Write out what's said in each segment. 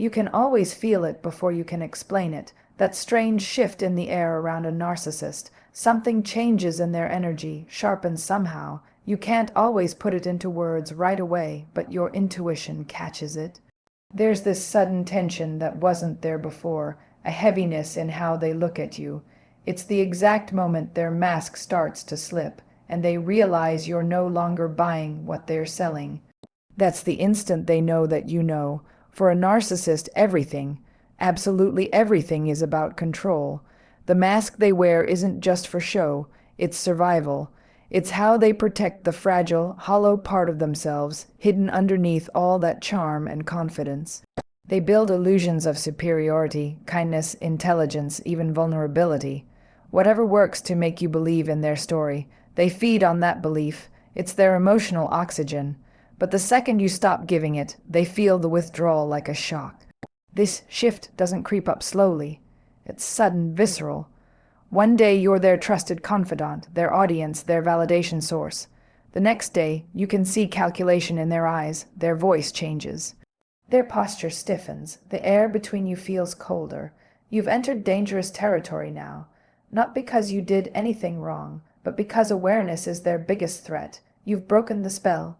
You can always feel it before you can explain it. That strange shift in the air around a narcissist. Something changes in their energy, sharpens somehow. You can't always put it into words right away, but your intuition catches it. There's this sudden tension that wasn't there before, a heaviness in how they look at you. It's the exact moment their mask starts to slip, and they realize you're no longer buying what they're selling. That's the instant they know that you know. For a narcissist, everything, absolutely everything, is about control. The mask they wear isn't just for show, it's survival. It's how they protect the fragile, hollow part of themselves, hidden underneath all that charm and confidence. They build illusions of superiority, kindness, intelligence, even vulnerability. Whatever works to make you believe in their story, they feed on that belief. It's their emotional oxygen. But the second you stop giving it, they feel the withdrawal like a shock. This shift doesn't creep up slowly. It's sudden, visceral. One day you're their trusted confidant, their audience, their validation source. The next day, you can see calculation in their eyes, their voice changes. Their posture stiffens, the air between you feels colder. You've entered dangerous territory now, not because you did anything wrong, but because awareness is their biggest threat. You've broken the spell.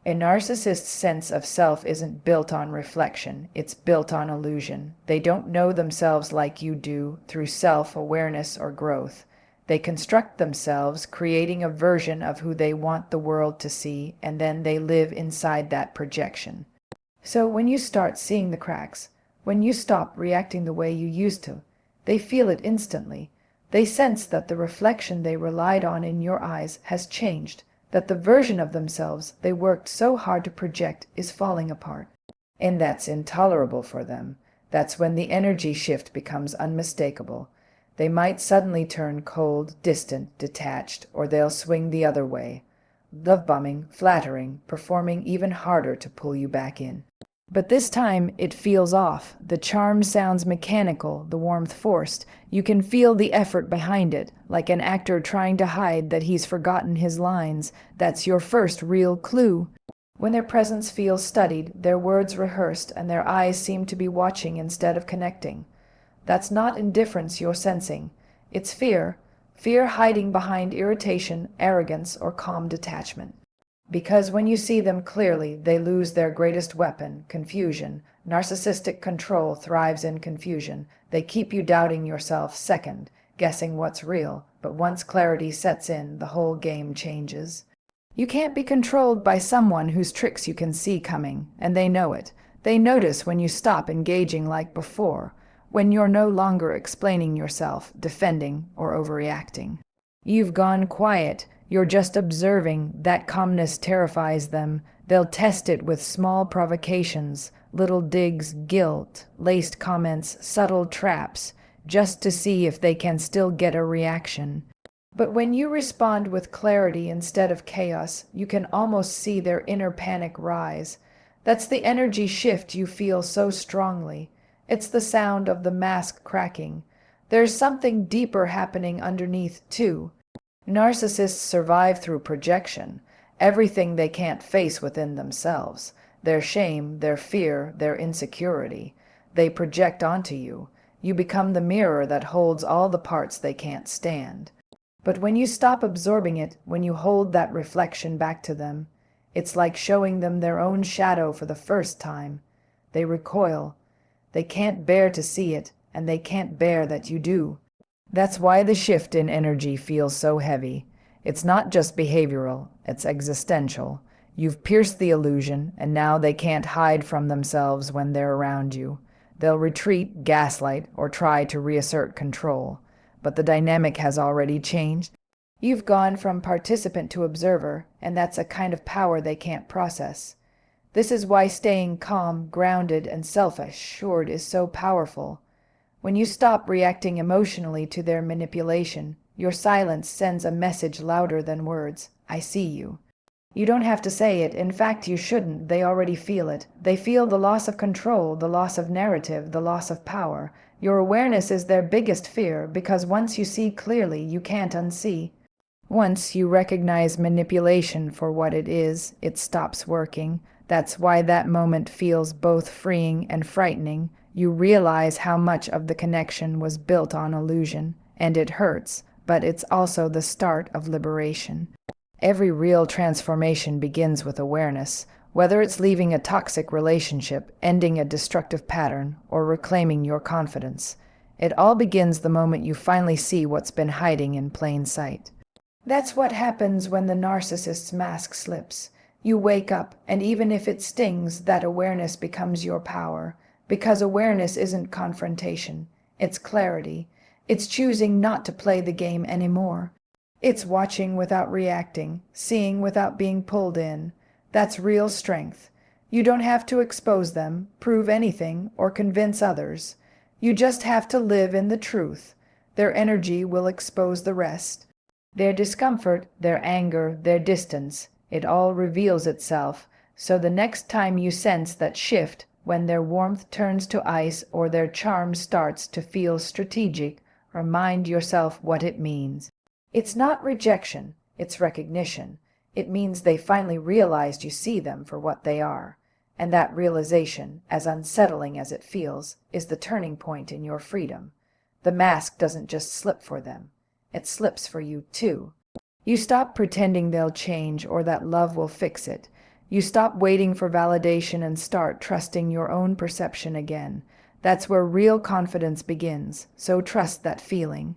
A narcissist's sense of self isn't built on reflection, it's built on illusion. They don't know themselves like you do, through self-awareness or growth. They construct themselves, creating a version of who they want the world to see, and then they live inside that projection. So when you start seeing the cracks, when you stop reacting the way you used to, they feel it instantly. They sense that the reflection they relied on in your eyes has changed, that the version of themselves they worked so hard to project is falling apart. And that's intolerable for them. That's when the energy shift becomes unmistakable. They might suddenly turn cold, distant, detached, or they'll swing the other way. Love-bombing, flattering, performing even harder to pull you back in. But this time it feels off. The charm sounds mechanical, the warmth forced. You can feel the effort behind it, like an actor trying to hide that he's forgotten his lines. That's your first real clue. When their presence feels studied, their words rehearsed, and their eyes seem to be watching instead of connecting. That's not indifference you're sensing. It's fear. Fear hiding behind irritation, arrogance, or calm detachment. Because when you see them clearly, they lose their greatest weapon, confusion. Narcissistic control thrives in confusion. They keep you doubting yourself second, guessing what's real. But once clarity sets in, the whole game changes. You can't be controlled by someone whose tricks you can see coming, and they know it. They notice when you stop engaging like before, when you're no longer explaining yourself, defending, or overreacting. You've gone quiet. You're just observing. That calmness terrifies them. They'll test it with small provocations, little digs, guilt, laced comments, subtle traps, just to see if they can still get a reaction. But when you respond with clarity instead of chaos, you can almost see their inner panic rise. That's the energy shift you feel so strongly. It's the sound of the mask cracking. There's something deeper happening underneath, too. Narcissists survive through projection, everything they can't face within themselves, their shame, their fear, their insecurity. They project onto you. You become the mirror that holds all the parts they can't stand. But when you stop absorbing it, when you hold that reflection back to them, it's like showing them their own shadow for the first time. They recoil. They can't bear to see it, and they can't bear that you do. That's why the shift in energy feels so heavy. It's not just behavioral, it's existential. You've pierced the illusion, and now they can't hide from themselves when they're around you. They'll retreat, gaslight, or try to reassert control. But the dynamic has already changed. You've gone from participant to observer, and that's a kind of power they can't process. This is why staying calm, grounded, and self-assured is so powerful. When you stop reacting emotionally to their manipulation, your silence sends a message louder than words. I see you. You don't have to say it. In fact, you shouldn't. They already feel it. They feel the loss of control, the loss of narrative, the loss of power. Your awareness is their biggest fear, because once you see clearly, you can't unsee. Once you recognize manipulation for what it is, it stops working. That's why that moment feels both freeing and frightening. You realize how much of the connection was built on illusion, and it hurts, but it's also the start of liberation. Every real transformation begins with awareness, whether it's leaving a toxic relationship, ending a destructive pattern, or reclaiming your confidence. It all begins the moment you finally see what's been hiding in plain sight. That's what happens when the narcissist's mask slips. You wake up, and even if it stings, that awareness becomes your power. Because awareness isn't confrontation, it's clarity. It's choosing not to play the game anymore. It's watching without reacting, seeing without being pulled in. That's real strength. You don't have to expose them, prove anything, or convince others. You just have to live in the truth. Their energy will expose the rest. Their discomfort, their anger, their distance, it all reveals itself. So the next time you sense that shift, when their warmth turns to ice or their charm starts to feel strategic, remind yourself what it means. It's not rejection, it's recognition. It means they finally realized you see them for what they are. And that realization, as unsettling as it feels, is the turning point in your freedom. The mask doesn't just slip for them. It slips for you too. You stop pretending they'll change or that love will fix it. You stop waiting for validation and start trusting your own perception again. That's where real confidence begins, so trust that feeling.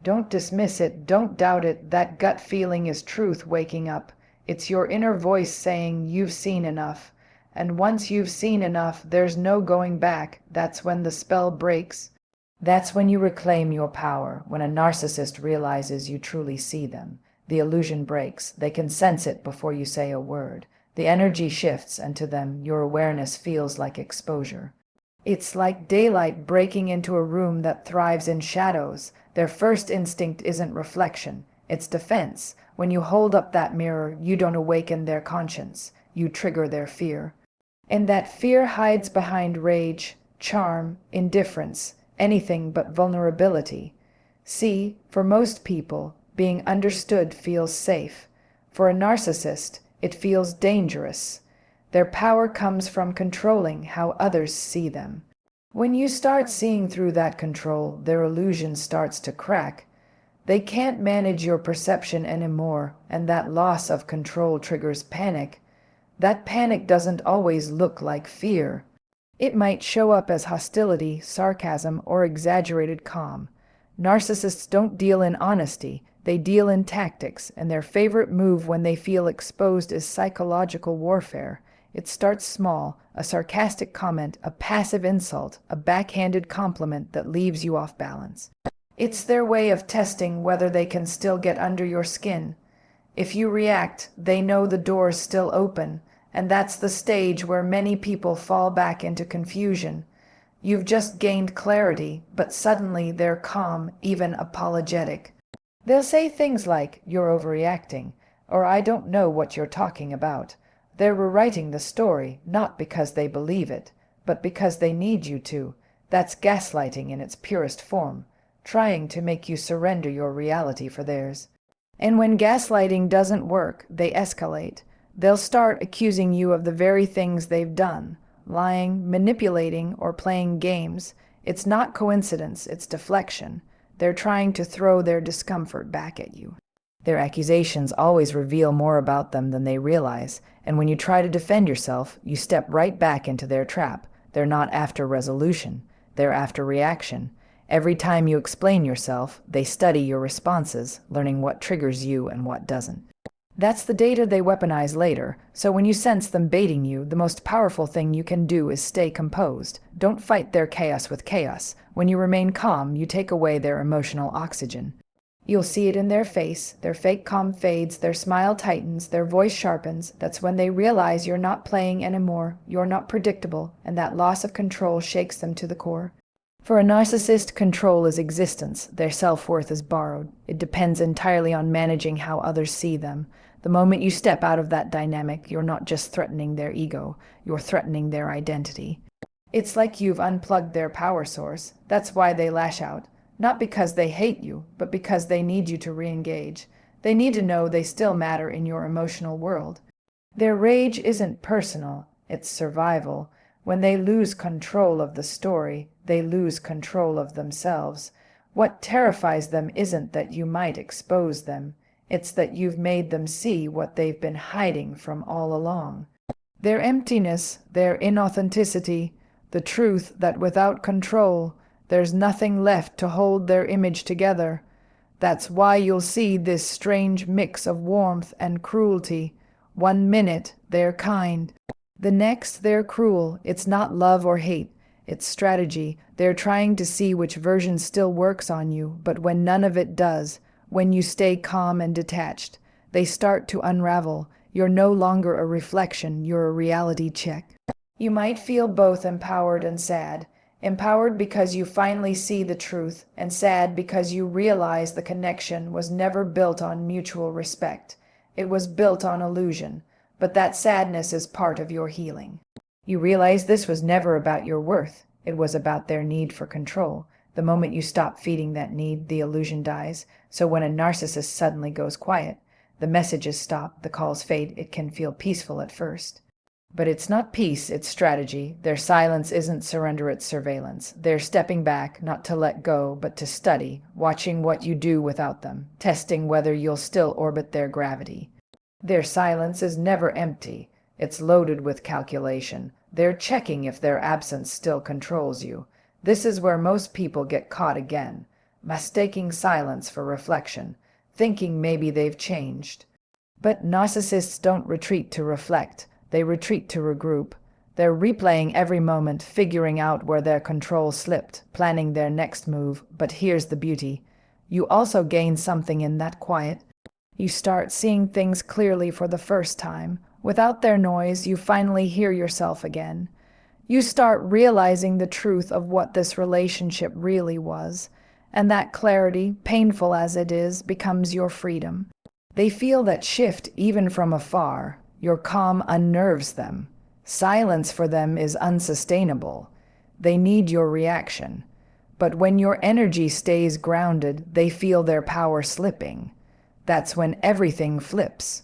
Don't dismiss it, don't doubt it. That gut feeling is truth waking up. It's your inner voice saying you've seen enough. And once you've seen enough, there's no going back. That's when the spell breaks. That's when you reclaim your power, when a narcissist realizes you truly see them. The illusion breaks. They can sense it before you say a word. The energy shifts, and to them, your awareness feels like exposure. It's like daylight breaking into a room that thrives in shadows. Their first instinct isn't reflection, it's defense. When you hold up that mirror, you don't awaken their conscience. You trigger their fear. And that fear hides behind rage, charm, indifference, anything but vulnerability. See, for most people, being understood feels safe. For a narcissist, it feels dangerous. Their power comes from controlling how others see them. When you start seeing through that control, their illusion starts to crack. They can't manage your perception anymore, and that loss of control triggers panic. That panic doesn't always look like fear. It might show up as hostility, sarcasm, or exaggerated calm. Narcissists don't deal in honesty, they deal in tactics, and their favorite move when they feel exposed is psychological warfare. It starts small, a sarcastic comment, a passive insult, a backhanded compliment that leaves you off balance. It's their way of testing whether they can still get under your skin. If you react, they know the door's still open, and that's the stage where many people fall back into confusion. You've just gained clarity, but suddenly they're calm, even apologetic. They'll say things like, "You're overreacting," or "I don't know what you're talking about." They're rewriting the story, not because they believe it, but because they need you to. That's gaslighting in its purest form, trying to make you surrender your reality for theirs. And when gaslighting doesn't work, they escalate. They'll start accusing you of the very things they've done, lying, manipulating, or playing games. It's not coincidence, it's deflection. They're trying to throw their discomfort back at you. Their accusations always reveal more about them than they realize, and when you try to defend yourself, you step right back into their trap. They're not after resolution, they're after reaction. Every time you explain yourself, they study your responses, learning what triggers you and what doesn't. That's the data they weaponize later, so when you sense them baiting you, the most powerful thing you can do is stay composed. Don't fight their chaos with chaos. When you remain calm, you take away their emotional oxygen. You'll see it in their face. Their fake calm fades, their smile tightens, their voice sharpens. That's when they realize you're not playing anymore, you're not predictable, and that loss of control shakes them to the core. For a narcissist, control is existence. Their self-worth is borrowed. It depends entirely on managing how others see them. The moment you step out of that dynamic, you're not just threatening their ego, you're threatening their identity. It's like you've unplugged their power source. That's why they lash out. Not because they hate you, but because they need you to re-engage. They need to know they still matter in your emotional world. Their rage isn't personal, It's survival. When they lose control of the story, they lose control of themselves. What terrifies them isn't that you might expose them. It's that you've made them see what they've been hiding from all along. Their emptiness, their inauthenticity, the truth that without control, there's nothing left to hold their image together. That's why you'll see this strange mix of warmth and cruelty. 1 minute, they're kind. The next, they're cruel. It's not love or hate. It's strategy. They're trying to see which version still works on you, but when none of it does, when you stay calm and detached, they start to unravel. You're no longer a reflection, you're a reality check. You might feel both empowered and sad. Empowered because you finally see the truth, and sad because you realize the connection was never built on mutual respect. It was built on illusion, but that sadness is part of your healing. You realize this was never about your worth. It was about their need for control. The moment you stop feeding that need, the illusion dies. So when a narcissist suddenly goes quiet, the messages stop, the calls fade. It can feel peaceful at first. But it's not peace, it's strategy. Their silence isn't surrender, it's surveillance. They're stepping back, not to let go, but to study, watching what you do without them, testing whether you'll still orbit their gravity. Their silence is never empty. It's loaded with calculation. They're checking if their absence still controls you. This is where most people get caught again, mistaking silence for reflection, thinking maybe they've changed. But narcissists don't retreat to reflect. They retreat to regroup. They're replaying every moment, figuring out where their control slipped, planning their next move. But here's the beauty. You also gain something in that quiet. You start seeing things clearly for the first time. Without their noise, you finally hear yourself again. You start realizing the truth of what this relationship really was. And that clarity, painful as it is, becomes your freedom. They feel that shift even from afar. Your calm unnerves them. Silence for them is unsustainable. They need your reaction. But when your energy stays grounded, they feel their power slipping. That's when everything flips.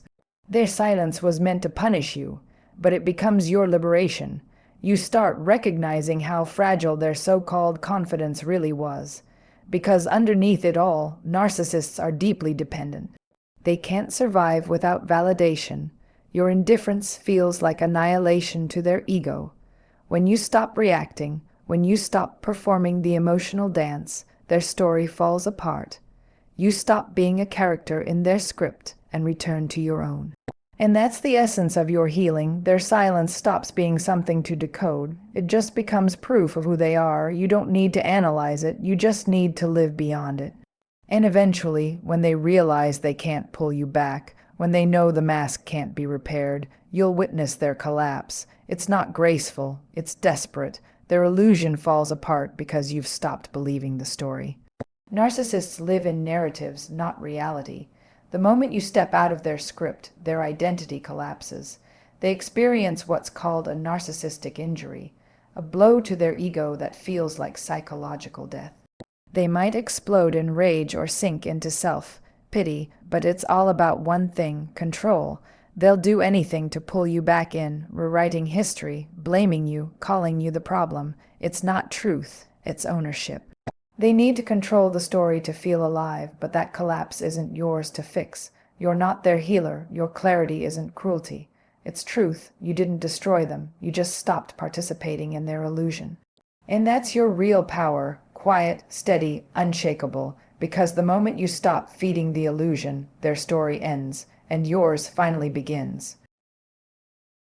Their silence was meant to punish you, but it becomes your liberation. You start recognizing how fragile their so-called confidence really was. Because underneath it all, narcissists are deeply dependent. They can't survive without validation. Your indifference feels like annihilation to their ego. When you stop reacting, when you stop performing the emotional dance, their story falls apart. You stop being a character in their script and return to your own. And that's the essence of your healing. Their silence stops being something to decode. It just becomes proof of who they are. You don't need to analyze it. You just need to live beyond it. And eventually, when they realize they can't pull you back, when they know the mask can't be repaired, you'll witness their collapse. It's not graceful, it's desperate. Their illusion falls apart because you've stopped believing the story. Narcissists live in narratives, not reality. The moment you step out of their script, their identity collapses. They experience what's called a narcissistic injury, a blow to their ego that feels like psychological death. They might explode in rage or sink into self-pity, but it's all about one thing, control. They'll do anything to pull you back in, rewriting history, blaming you, calling you the problem. It's not truth, it's ownership. They need to control the story to feel alive, but that collapse isn't yours to fix. You're not their healer. Your clarity isn't cruelty. It's truth. You didn't destroy them. You just stopped participating in their illusion. And that's your real power, quiet, steady, unshakable, because the moment you stop feeding the illusion, their story ends, and yours finally begins.